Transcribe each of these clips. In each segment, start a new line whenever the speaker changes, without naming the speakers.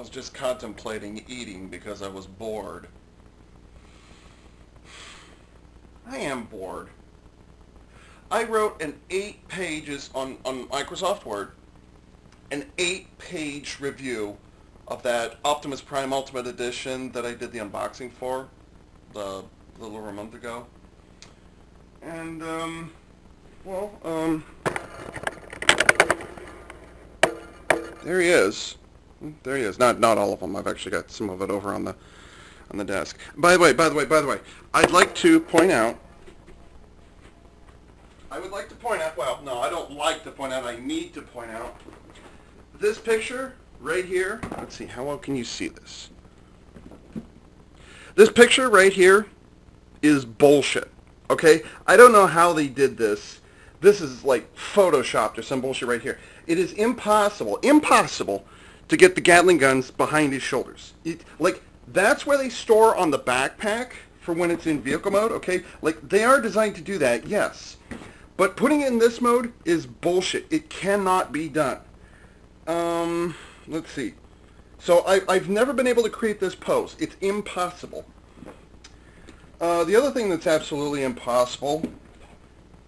was just contemplating eating because I was bored. I am bored. I wrote an 8 pages on Microsoft Word, an 8-page review of that Optimus Prime Ultimate Edition that I did the unboxing for a little over a month ago. And, there he is. There he is. Not all of them. I've actually got some of it over on the desk. By the way, I'd like to point out. Well, no, I don't like to point out. I need to point out this picture right here. Let's see. How well can you see this? This picture right here is bullshit. Okay? I don't know how they did this. This is like photoshopped or some bullshit right here. It is impossible to get the Gatling guns behind his shoulders. That's where they store on the backpack for when it's in vehicle mode, okay? Like, they are designed to do that, yes. But putting it in this mode is bullshit. It cannot be done. Let's see. So I've never been able to create this pose. It's impossible. The other thing that's absolutely impossible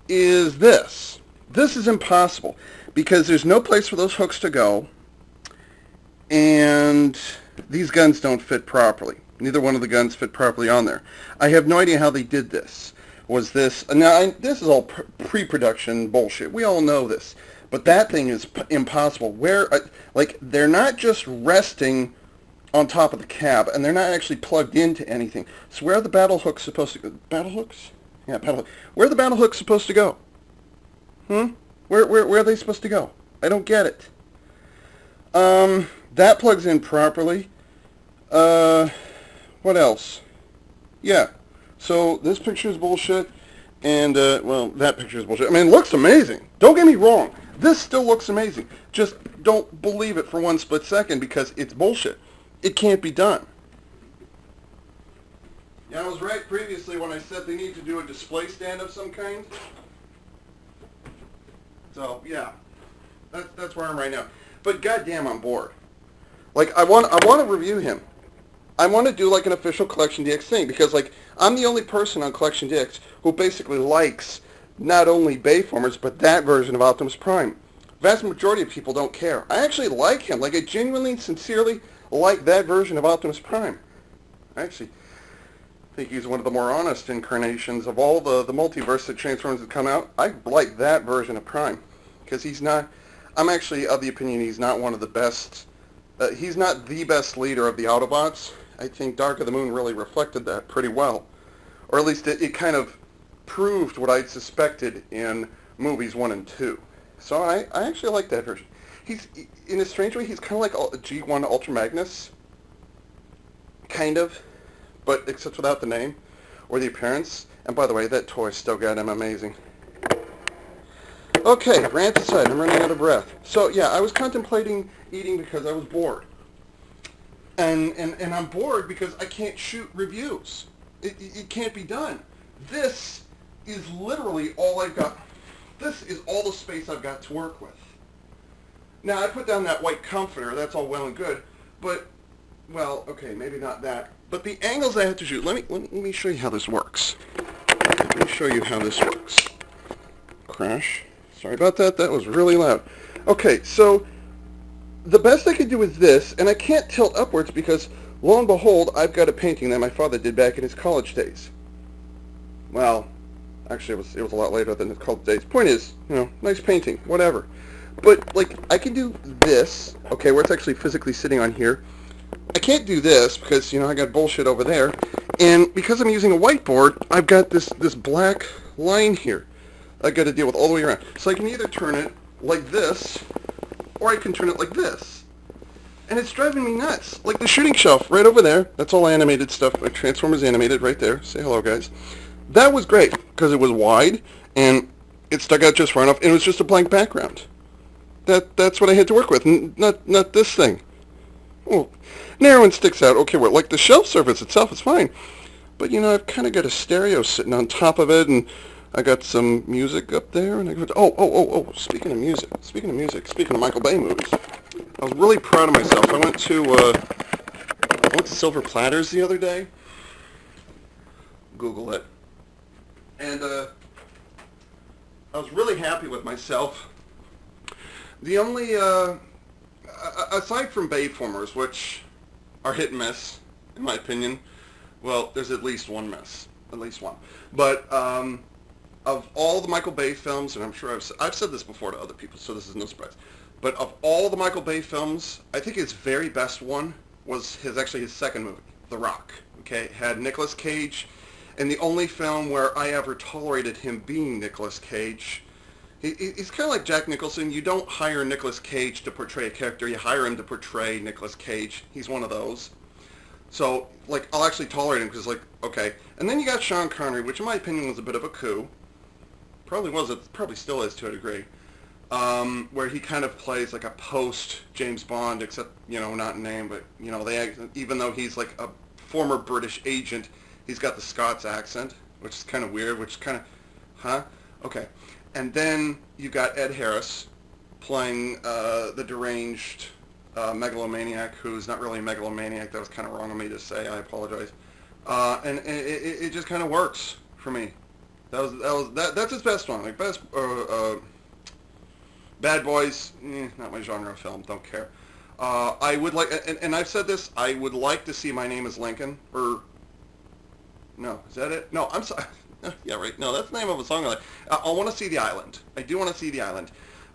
is this. This is impossible because there's no place for those hooks to go, and these guns don't fit properly. Neither one of the guns fit properly on there. I have no idea how they did this. Was this... Now, this is all pre-production bullshit. We all know this. But that thing is impossible. They're not just resting on top of the cab, and they're not actually plugged into anything. So where are the battle hooks supposed to go? Battle hooks? Yeah, battle hooks. Where are the battle hooks supposed to go? Where are they supposed to go? I don't get it. That plugs in properly. What else? Yeah. So this picture is bullshit, and, that picture is bullshit. I mean, it looks amazing. Don't get me wrong. This still looks amazing. Just don't believe it for one split second because it's bullshit. It can't be done. Yeah, I was right previously when I said they need to do a display stand of some kind. So, yeah. That's where I'm right now. But goddamn, I'm bored. Like, I want to review him. I want to do like an official Collection DX thing because like I'm the only person on Collection DX who basically likes not only Bayformers but that version of Optimus Prime. Vast majority of people don't care. I actually like him. Like I genuinely, sincerely like that version of Optimus Prime. I actually think he's one of the more honest incarnations of all the multiverse that Transformers have come out. I like that version of Prime because he's not. I'm actually of the opinion he's not one of the best. He's not the best leader of the Autobots. I think Dark of the Moon really reflected that pretty well. Or at least it kind of proved what I'd suspected in movies 1 and 2. So I actually like that version. He's, in a strange way, he's kind of like a G1 Ultra Magnus. Kind of. But except without the name or the appearance. And by the way, that toy still got him amazing. Okay, rant aside, I'm running out of breath. So yeah, I was contemplating eating because I was bored. And I'm bored because I can't shoot reviews. It can't be done. This is literally all I've got. This is all the space I've got to work with. Now, I put down that white comforter. That's all well and good. But, well, okay, maybe not that. But the angles I have to shoot, let me show you how this works. Let me show you how this works. Crash. Sorry about that. That was really loud. Okay, so the best I could do is this, and I can't tilt upwards because, lo and behold, I've got a painting that my father did back in his college days. Well, actually, it was a lot later than his college days. Point is, nice painting, whatever. But, like, I can do this, okay, where it's actually physically sitting on here. I can't do this because, I got bullshit over there. And because I'm using a whiteboard, I've got this black line here I've got to deal with all the way around. So I can either turn it like this, or I can turn it like this. And it's driving me nuts. Like the shooting shelf right over there. That's all animated stuff. Like Transformers animated right there. Say hello, guys. That was great because it was wide and it stuck out just far enough. And it was just a blank background. That's what I had to work with. Not this thing. Oh, narrow and sticks out. Okay, well, like the shelf surface itself is fine. But I've kind of got a stereo sitting on top of it, and I got some music up there, and I got speaking of music, speaking of Michael Bay movies, I was really proud of myself. I went to Silver Platters the other day. Google it. And I was really happy with myself. The only, aside from Bayformers, which are hit and miss, in my opinion, well, there's at least one miss. At least one. But of all the Michael Bay films, and I'm sure I've said this before to other people, so this is no surprise, but of all the Michael Bay films, I think his very best one was his second movie, The Rock. Okay, it had Nicolas Cage, and the only film where I ever tolerated him being Nicolas Cage. He's kind of like Jack Nicholson. You don't hire Nicolas Cage to portray a character. You hire him to portray Nicolas Cage. He's one of those. So, like, I'll actually tolerate him because, like, okay. And then you got Sean Connery, which in my opinion was a bit of a coup. Probably still is to a degree. Where he kind of plays like a post-James Bond, except, you know, not in name, but, you know, even though he's like a former British agent, he's got the Scots accent, which is kind of weird, which is kind of, huh? Okay. And then you got Ed Harris playing the deranged megalomaniac, who's not really a megalomaniac. That was kind of wrong of me to say. I apologize. And it just kind of works for me. That's his best one. Like Bad Boys, not my genre of film. Don't care. I would like, and I've said this. I would like to see My Name Is Lincoln. Or no, is that it? No, I'm sorry. Yeah, right. No, that's the name of a song. I want to see The Island. I do want to see The Island.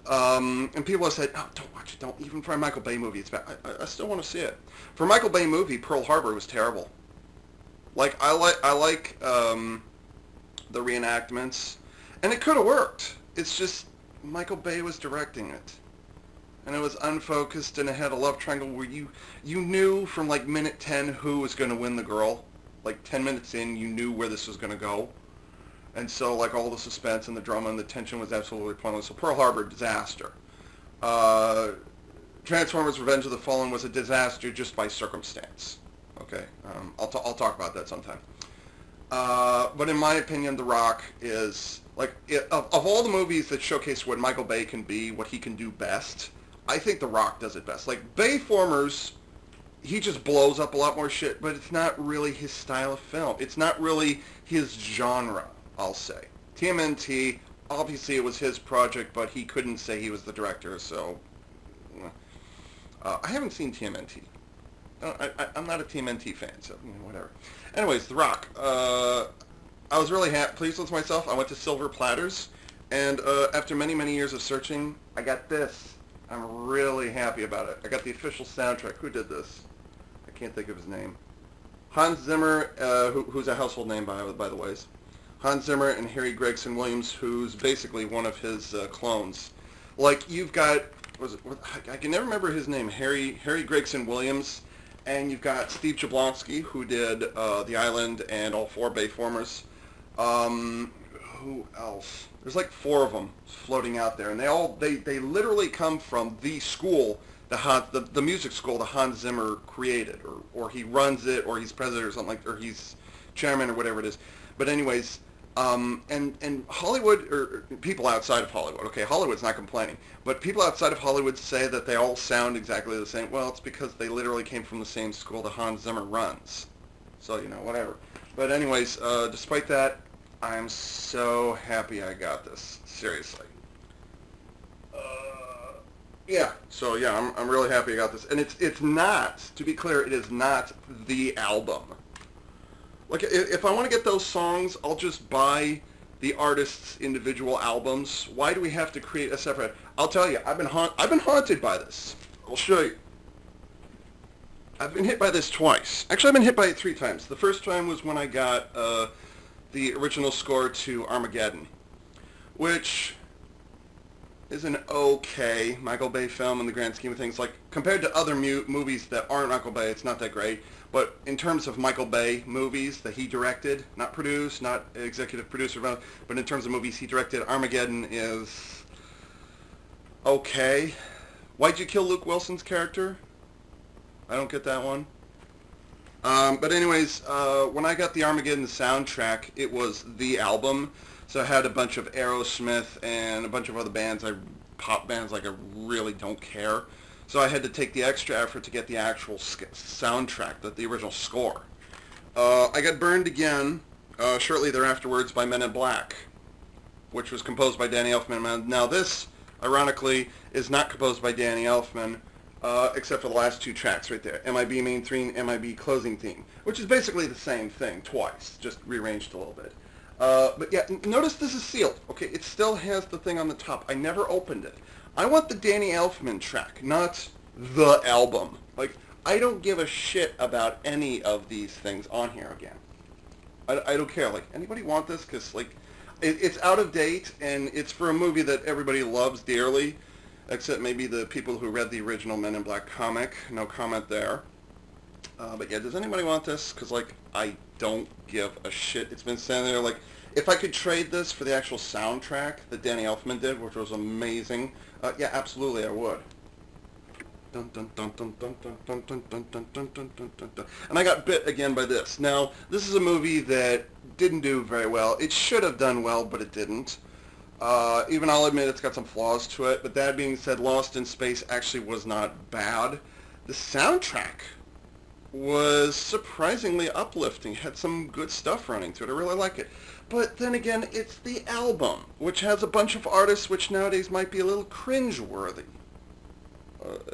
And people have said, "Oh, don't watch it. Don't even for a Michael Bay movie. It's bad." I still want to see it. For a Michael Bay movie, Pearl Harbor was terrible. Like I like the reenactments, and it could have worked. It's just Michael Bay was directing it, and it was unfocused, and it had a love triangle where you knew from like minute 10 who was going to win the girl. Like 10 minutes in, you knew where this was going to go. And so, like, all the suspense and the drama and the tension was absolutely pointless. So Pearl Harbor, disaster. Transformers Revenge of the Fallen was a disaster just by circumstance. Okay? I'll talk about that sometime. But in my opinion, The Rock is, like, of all the movies that showcase what Michael Bay can be, what he can do best, I think The Rock does it best. Like, Bayformers, he just blows up a lot more shit, but it's not really his style of film. It's not really his genre, I'll say. TMNT, obviously it was his project, but he couldn't say he was the director, so I haven't seen TMNT. I'm not a TMNT fan, so whatever. Anyways, The Rock. I was really pleased with myself. I went to Silver Platters, and after many, many years of searching, I got this. I'm really happy about it. I got the official soundtrack. Who did this? I can't think of his name. Hans Zimmer, who's a household name by the ways. Hans Zimmer and Harry Gregson Williams, who's basically one of his clones. Like, you've got, I can never remember his name, Harry Gregson Williams, and you've got Steve Jablonsky, who did The Island and all 4 Bayformers. Who else? There's like 4 of them floating out there, and they literally come from the school, the music school that Hans Zimmer created, or he runs it, or he's president or something like, or he's chairman or whatever it is. But anyways, and Hollywood, or people outside of Hollywood, okay, Hollywood's not complaining, but people outside of Hollywood say that they all sound exactly the same. Well, it's because they literally came from the same school that Hans Zimmer runs. So, whatever. But anyways, despite that, I'm so happy I got this. Seriously. Yeah. So yeah, I'm really happy I got this. And it's not, to be clear, it is not the album. Like, if I want to get those songs, I'll just buy the artist's individual albums. Why do we have to create a separate? I'll tell you, I've been haunted by this. I'll show you. I've been hit by this twice. Actually, I've been hit by it 3 times. The first time was when I got the original score to Armageddon, which is an okay Michael Bay film in the grand scheme of things. Like, compared to other movies that aren't Michael Bay, it's not that great. But in terms of Michael Bay movies that he directed, not produced, not executive producer, but in terms of movies he directed, Armageddon is okay. Why'd you kill Luke Wilson's character? I don't get that one. But anyways, when I got the Armageddon soundtrack, it was the album. So I had a bunch of Aerosmith and a bunch of other bands, pop bands, like I really don't care. So I had to take the extra effort to get the actual soundtrack, the original score. I got burned again shortly thereafterwards by Men in Black, which was composed by Danny Elfman. Now this, ironically, is not composed by Danny Elfman, except for the last two tracks right there. MIB main theme, MIB closing theme, which is basically the same thing twice, just rearranged a little bit. But yeah, notice this is sealed. Okay, it still has the thing on the top. I never opened it. I want the Danny Elfman track, not the album. Like, I don't give a shit about any of these things on here again. I don't care. Like, anybody want this? Because, like, it's out of date, and it's for a movie that everybody loves dearly, except maybe the people who read the original Men in Black comic. No comment there. But yeah, does anybody want this? Because, like, I don't give a shit. It's been standing there, like, if I could trade this for the actual soundtrack that Danny Elfman did, which was amazing, yeah, absolutely I would. Dun, dun, dun, dun, dun, dun, dun, dun, dun, dun, dun, dun, dun, dun, dun. And I got bit again by this. Now, this is a movie that didn't do very well. It should have done well, but it didn't. Even I'll admit it's got some flaws to it, but that being said, Lost in Space actually was not bad. The soundtrack was surprisingly uplifting. Had some good stuff running through it. I really like it. But then again, it's the album, which has a bunch of artists which nowadays might be a little cringe-worthy.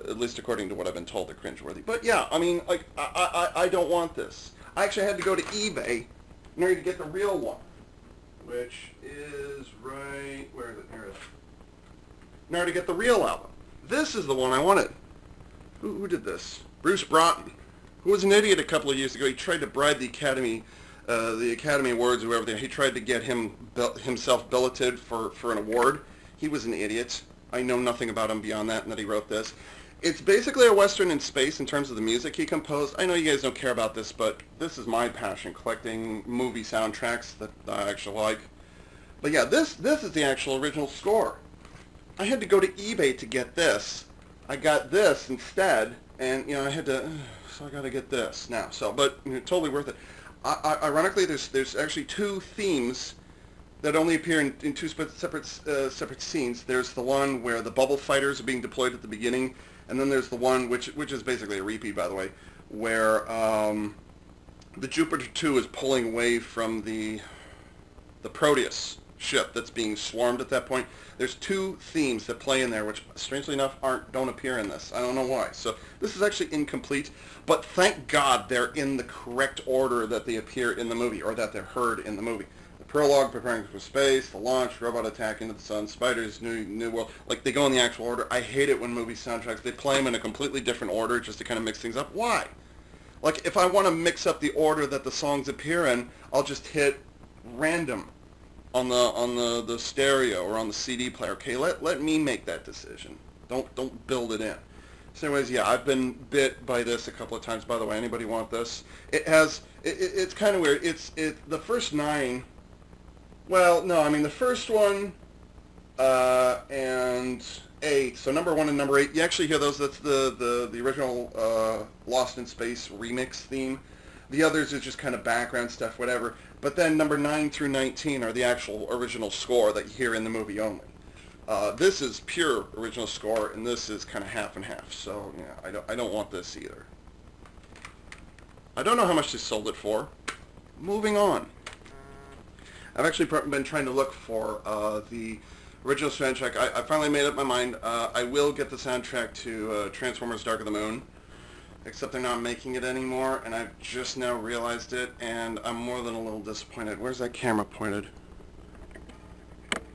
At least according to what I've been told, they're cringeworthy. But yeah, I mean, like, I don't want this. I actually had to go to eBay in order to get the real one, which is right, where is it? Here it is. In order to get the real album. This is the one I wanted. Who did this? Bruce Broughton, who was an idiot a couple of years ago. He tried to bribe the Academy Awards or whatever. He tried to get himself billeted for an award. He was an idiot. I know nothing about him beyond that, and that he wrote this. It's basically a Western in space in terms of the music he composed. I know you guys don't care about this, but this is my passion, collecting movie soundtracks that I actually like. But yeah, this is the actual original score. I had to go to eBay to get this. I got this instead, and you know I had to, so I got to get this now. So, but you know, totally worth it. Ironically, there's actually two themes that only appear in two separate scenes. There's the one where the bubble fighters are being deployed at the beginning, and then there's the one which is basically a repeat, by the way, where the Jupiter 2 is pulling away from the Proteus ship that's being swarmed at that point. There's two themes that play in there, which strangely enough don't appear in this. I don't know why. So this is actually incomplete, but thank God they're in the correct order that they appear in the movie, or that they're heard in the movie. Prologue, preparing for space, the launch, robot attack into the sun, spiders, new world. Like, they go in the actual order. I hate it when movie soundtracks, they play them in a completely different order just to kind of mix things up. Why? Like, if I want to mix up the order that the songs appear in, I'll just hit random on the stereo or on the CD player. Okay, let me make that decision. Don't build it in. So anyways, yeah, I've been bit by this a couple of times. By the way, anybody want this? It's kind of weird. The first 9. Well, no, I mean the first one and 8. So number 1 and number 8, you actually hear those. That's the original Lost in Space remix theme. The others is just kind of background stuff, whatever. But then number 9 through 19 are the actual original score that you hear in the movie only. This is pure original score, and this is kind of half and half. So yeah, I don't want this either. I don't know how much they sold it for. Moving on. I've actually been trying to look for the original soundtrack. I finally made up my mind. I will get the soundtrack to Transformers Dark of the Moon, except they're not making it anymore, and I've just now realized it, and I'm more than a little disappointed. Where's that camera pointed?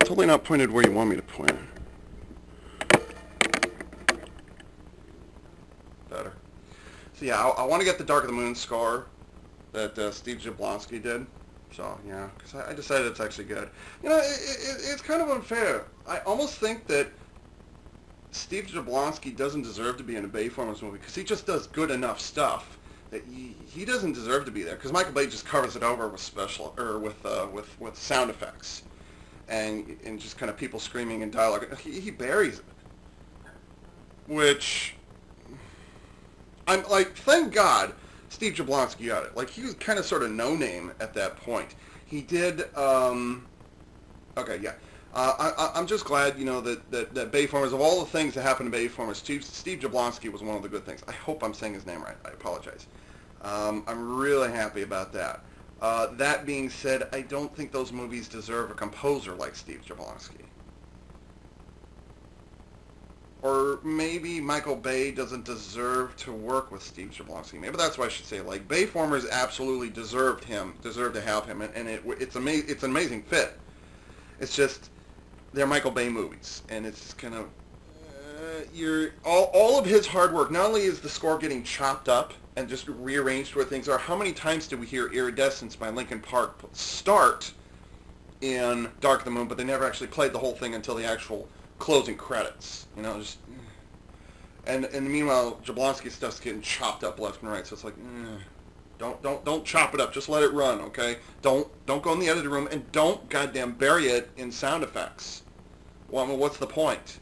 Totally not pointed where you want me to point it. Better. So yeah, I want to get the Dark of the Moon score that Steve Jablonsky did. So, yeah, because I decided it's actually good. You know, it's kind of unfair. I almost think that Steve Jablonsky doesn't deserve to be in a Bayformers movie because he just does good enough stuff that he doesn't deserve to be there, because Michael Bay just covers it over with with sound effects and just kind of people screaming and dialogue. He buries it, which I'm like, thank God Steve Jablonsky got it. Like, he was kind of sort of no-name at that point. He did, okay, yeah. I'm just glad, that Bayformers, of all the things that happened to Bayformers, Steve Jablonsky was one of the good things. I hope I'm saying his name right. I apologize. I'm really happy about that. That being said, I don't think those movies deserve a composer like Steve Jablonsky. Or maybe Michael Bay doesn't deserve to work with Steve Jablonsky. Maybe that's what I should say. Like, Bayformers absolutely deserved to have him, and it's an amazing fit. It's just, they're Michael Bay movies, and it's just kind of, all of his hard work. Not only is the score getting chopped up and just rearranged where things are, how many times did we hear Iridescence by Linkin Park start in Dark of the Moon, but they never actually played the whole thing until the actual closing credits, and meanwhile Jablonski stuff's getting chopped up left and right, so it's like, don't chop it up, just let it run, okay? Don't go in the editing room, and don't goddamn bury it in sound effects. Well, what's the point?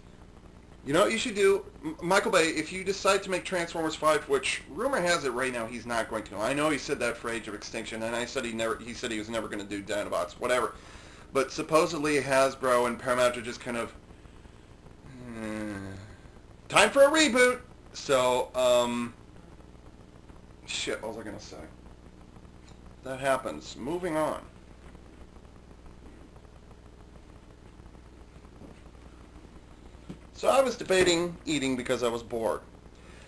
You know what you should do, Michael Bay, if you decide to make Transformers 5, which rumor has it right now he's not going to. I know he said that for Age of Extinction, and he said he was never going to do Dinobots, whatever. But supposedly Hasbro and Paramount are just kind of, time for a reboot. So, shit, what was I going to say? That happens. Moving on. So I was debating eating because I was bored.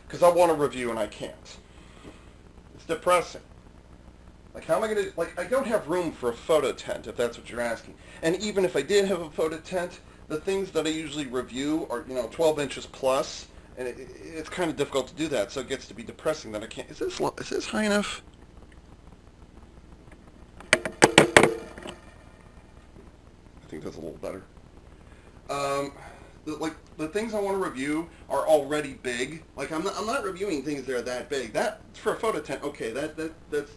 Because I want to review and I can't. It's depressing. Like, how am I going to, I don't have room for a photo tent, if that's what you're asking. And even if I did have a photo tent, the things that I usually review are, 12 inches plus, and it's kind of difficult to do that, so it gets to be depressing that I can't. Is this high enough? I think that's a little better. The things I want to review are already big. Like, I'm not reviewing things that are that big. That, for a photo tent, okay, that's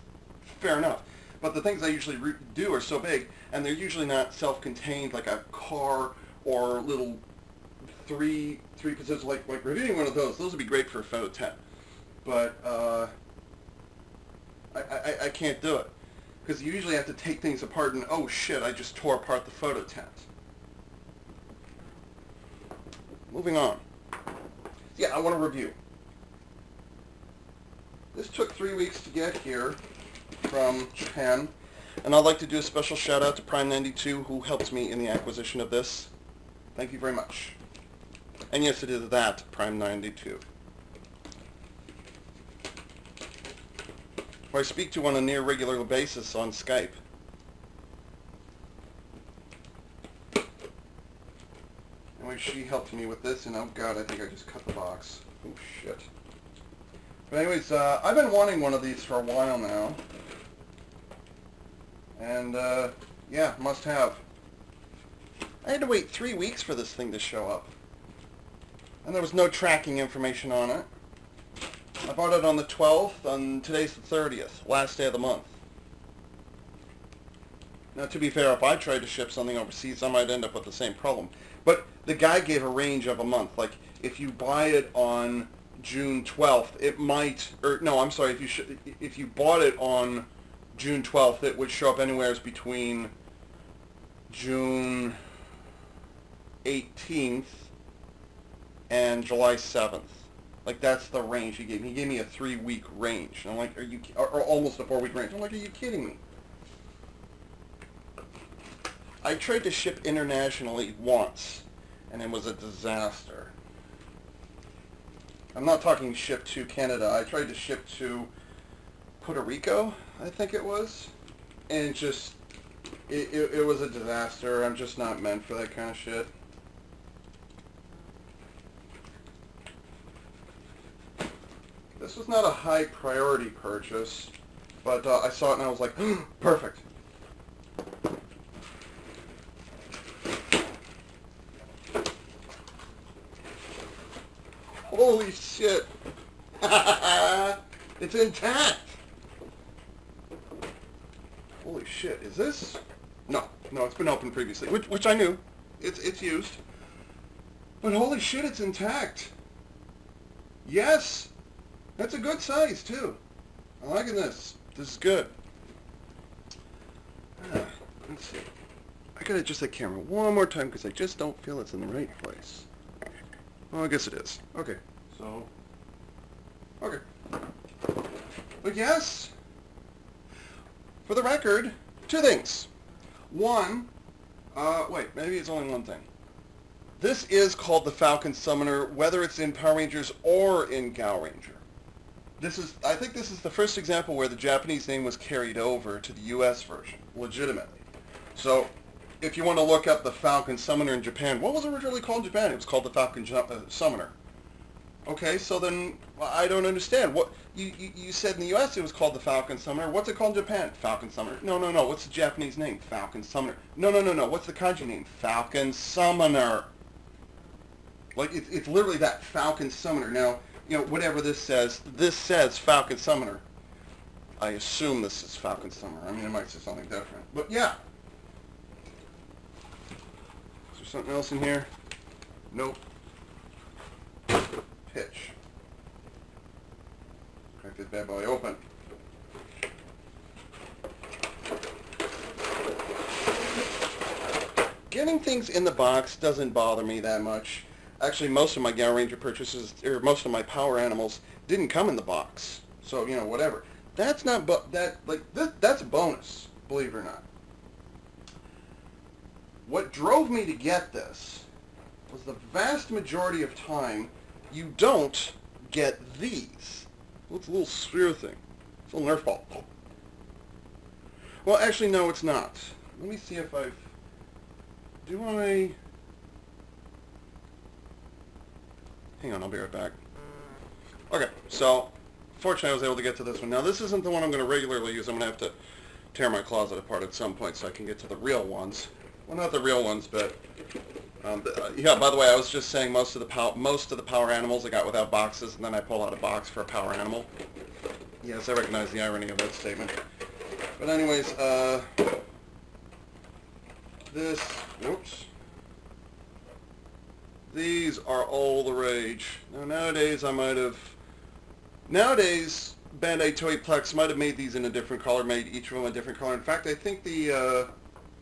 fair enough. But the things I usually do are so big, and they're usually not self-contained, like a car or little three positions. Like reviewing one of those would be great for a photo tent. But I can't do it, because you usually have to take things apart and, oh shit, I just tore apart the photo tent. Moving on. Yeah, I want to review. This took 3 weeks to get here from Japan, and I'd like to do a special shout out to Prime 92, who helped me in the acquisition of this. Thank you very much. And yes, it is that Prime 92, who I speak to on a near regular basis on Skype. Anyway, she helped me with this, and oh god, I think I just cut the box. Oh shit. But anyways, I've been wanting one of these for a while now. And, yeah, must have. I had to wait 3 weeks for this thing to show up. And there was no tracking information on it. I bought it on the 12th, and today's the 30th, last day of the month. Now, to be fair, if I tried to ship something overseas, I might end up with the same problem. But the guy gave a range of a month. Like, if you buy it on June 12th, it might, or no, I'm sorry, if you bought it on June 12th, it would show up anywhere between June 18th and July 7th. Like, that's the range he gave me. He gave me a 3-week range. And I'm like, or almost a 4-week range. I'm like, are you kidding me? I tried to ship internationally once, and it was a disaster. I'm not talking ship to Canada. I tried to ship to Puerto Rico, I think it was, and just, it was a disaster. I'm just not meant for that kind of shit. This was not a high priority purchase, but I saw it and I was like, perfect. Holy shit. It's intact. Holy shit, is this? No, it's been opened previously, which I knew. It's used. But holy shit, it's intact. Yes. That's a good size, too. I'm liking this. This is good. Let's see. I I gotta adjust that camera one more time because I just don't feel it's in the right place. Well, I guess it is. Okay, so... Okay. But yes, for the record, two things. One, wait, maybe it's only one thing. This is called the Falcon Summoner, whether it's in Power Rangers or in Gal Ranger. I think this is the first example where the Japanese name was carried over to the US version, legitimately. So, if you want to look up the Falcon Summoner in Japan, what was it originally called in Japan? It was called the Falcon Summoner. Okay, so then I don't understand. What you said in the U.S. it was called the Falcon Summoner. What's it called in Japan? Falcon Summoner. No. What's the Japanese name? Falcon Summoner. No. What's the kanji name? Falcon Summoner. Like it's literally that, Falcon Summoner. Now, whatever this says Falcon Summoner. I assume this is Falcon Summoner. I mean, it might say something different, but yeah. Is there something else in here? Nope. Pitch. Crack this bad boy open. Getting things in the box doesn't bother me that much. Actually, most of my Gal Ranger purchases, or most of my Power Animals, didn't come in the box. So, whatever. That's not, that's a bonus, believe it or not. What drove me to get this was the vast majority of time you don't get these. What's a little sphere thing? It's a little Nerf ball. Well, actually, no, it's not. Let me see if I've... Hang on, I'll be right back. Okay, so, fortunately I was able to get to this one. Now, this isn't the one I'm going to regularly use. I'm going to have to tear my closet apart at some point so I can get to the real ones. Well, not the real ones, but... yeah, by the way, I was just saying most of the Power Animals I got without boxes, and then I pull out a box for a Power Animal. Yes, I recognize the irony of that statement. But anyways, these are all the rage. Now, nowadays, Bandai Toy Plex might have made these in a different color, made each of them a different color. In fact, I think the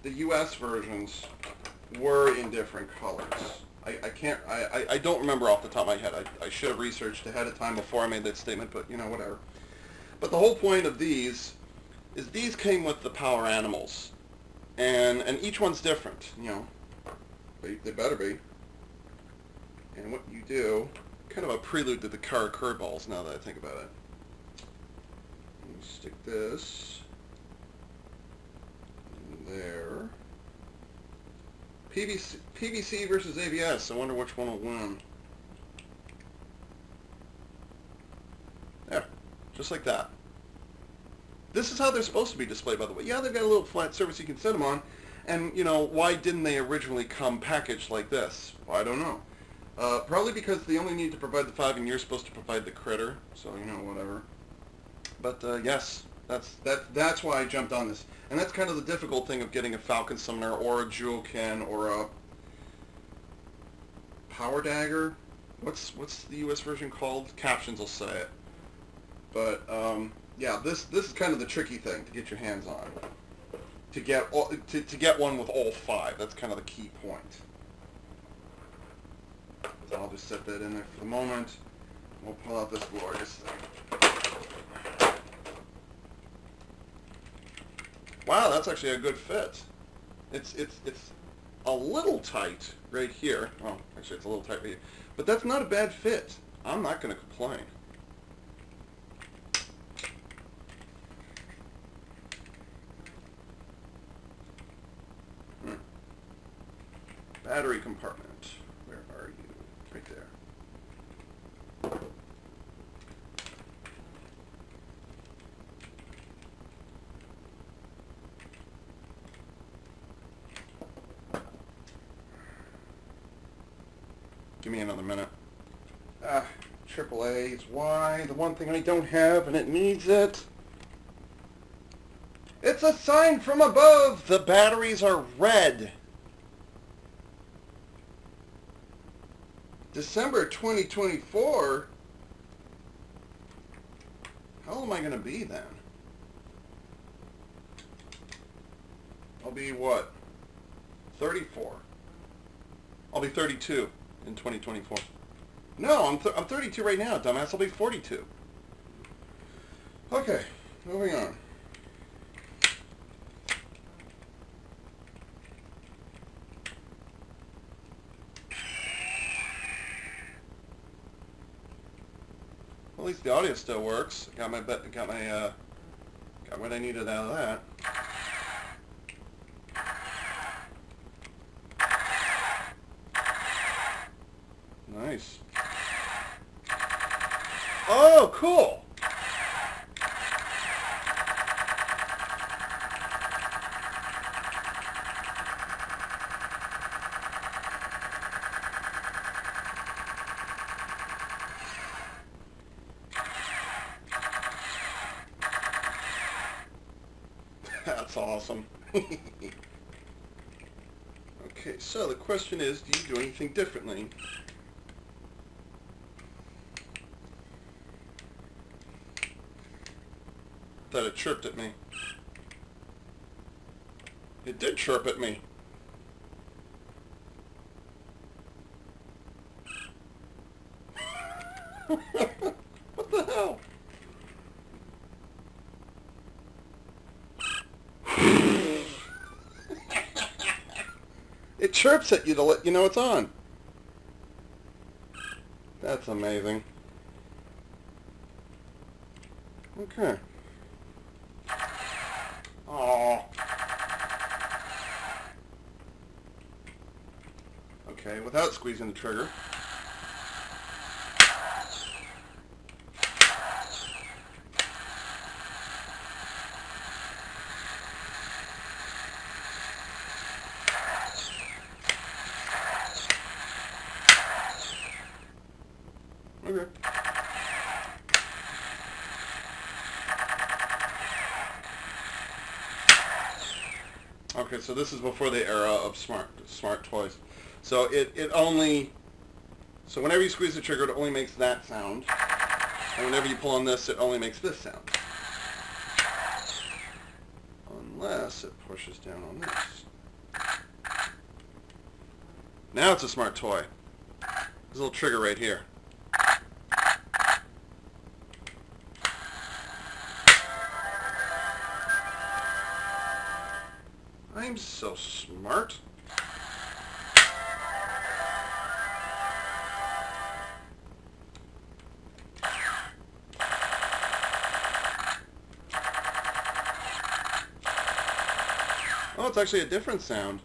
US versions were in different colors. I don't remember off the top of my head. I should have researched ahead of time before I made that statement, but whatever. But the whole point of these is these came with the Power Animals, and each one's different. They better be. And what you do, kind of a prelude to the car curveballs. Now that I think about it, you stick this in there. PVC versus ABS. I wonder which one will win. There. Just like that. This is how they're supposed to be displayed, by the way. Yeah, they've got a little flat surface you can set them on. And, why didn't they originally come packaged like this? Well, I don't know. Probably because they only need to provide the 5 and you're supposed to provide the critter. So, whatever. But, yes. That's why I jumped on this. And that's kind of the difficult thing of getting a Falcon Summoner or a Jewelkin or a Power Dagger. What's the US version called? Captions will say it. But yeah, this is kind of the tricky thing to get your hands on. To get one with all 5. That's kind of the key point. So I'll just set that in there for the moment. We'll pull out this glorious thing. Wow, that's actually a good fit. It's a little tight right here. Well, actually it's a little tight right here. But that's not a bad fit. I'm not going to complain. Battery compartment. Where are you? Right there. Give me another minute. AAA is why. The one thing I don't have, and it needs it. It's a sign from above. The batteries are red. December 2024? How old am I going to be then? I'll be what? 34. I'll be 32 in 2024. No, I'm 32 right now, dumbass. I'll be 42. Okay, moving on. At least the audio still works. Got what I needed out of that. Nice. Oh, cool. That's awesome. Okay, so the question is, do you do anything differently? That it chirped at me. It did chirp at me. What the hell? It chirps at you to let you know it's on. That's amazing. Okay. Aww. Okay, without squeezing the trigger. Okay. Okay, so this is before the era of smart toys. So it only, so whenever you squeeze the trigger, it only makes that sound. And whenever you pull on this, it only makes this sound. Unless it pushes down on this. Now it's a smart toy. There's a little trigger right here. I'm so smart. Oh, it's actually a different sound.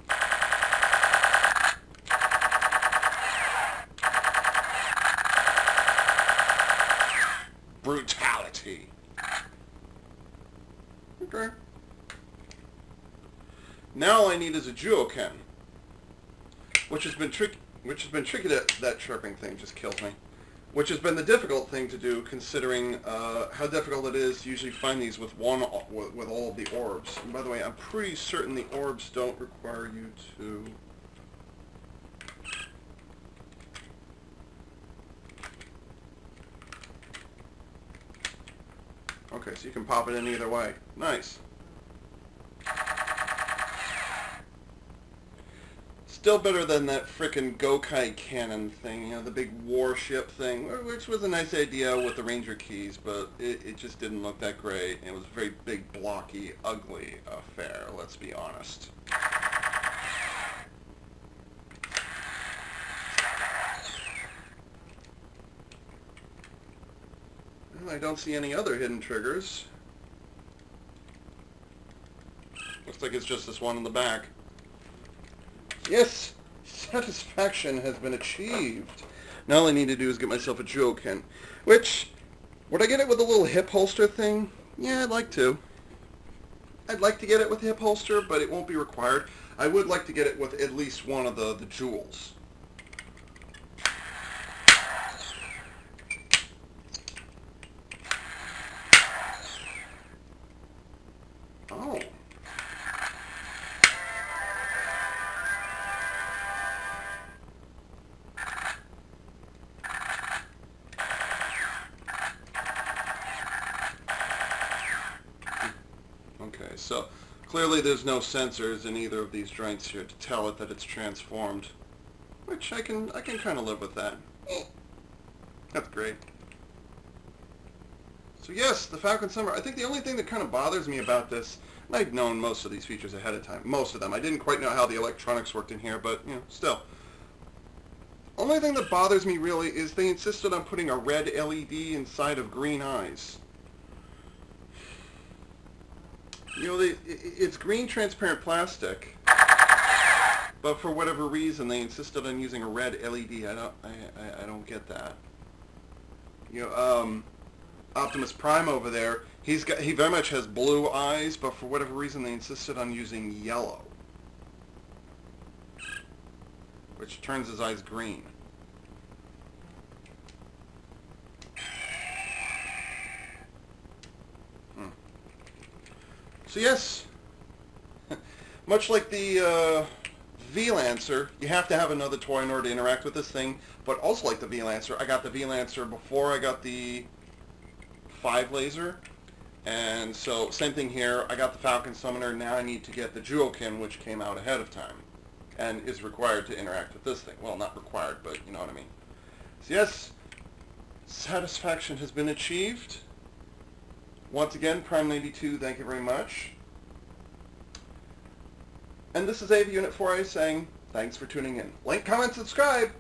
Brutality. Okay. Now all I need is a Juoken, which has been tricky. That chirping thing just kills me. Which has been the difficult thing to do, considering how difficult it is to usually find these with with all of the orbs. And by the way, I'm pretty certain the orbs don't require you to. Okay, so you can pop it in either way. Nice. Still better than that frickin' Gokai cannon thing, you know, the big warship thing, which was a nice idea with the Ranger keys, but it just didn't look that great. It was a very big, blocky, ugly affair, let's be honest. Well, I don't see any other hidden triggers. Looks like it's just this one in the back. Yes, satisfaction has been achieved. Now all I need to do is get myself a Juoken, which, would I get it with a little hip holster thing? Yeah, I'd like to. I'd like to get it with a hip holster, but it won't be required. I would like to get it with at least one of the jewels. Oh. Okay, so Clearly there's no sensors in either of these joints here to tell it that it's transformed, which I can kind of live with that. That's great. So yes, the Falcon Summer. I think the only thing that kind of bothers me about this, and I'd known most of these features ahead of time, most of them. I didn't quite know how the electronics worked in here, but, you know, still. Only thing that bothers me really is they insisted on putting a red LED inside of green eyes. You know, it's green transparent plastic, but for whatever reason they insisted on using a red LED. I don't get that. You know, Optimus Prime over there, he very much has blue eyes, but for whatever reason they insisted on using yellow, which turns his eyes green. So yes, much like the V-Lancer, you have to have another toy in order to interact with this thing, but also like the V-Lancer, I got the V-Lancer before I got the 5 laser, and so same thing here, I got the Falcon Summoner, now I need to get the Juokin, which came out ahead of time, and is required to interact with this thing. Well, not required, but you know what I mean. So yes, satisfaction has been achieved. Once again, Prime92, thank you very much. And this is AV Unit 4A saying, thanks for tuning in. Like, comment, subscribe!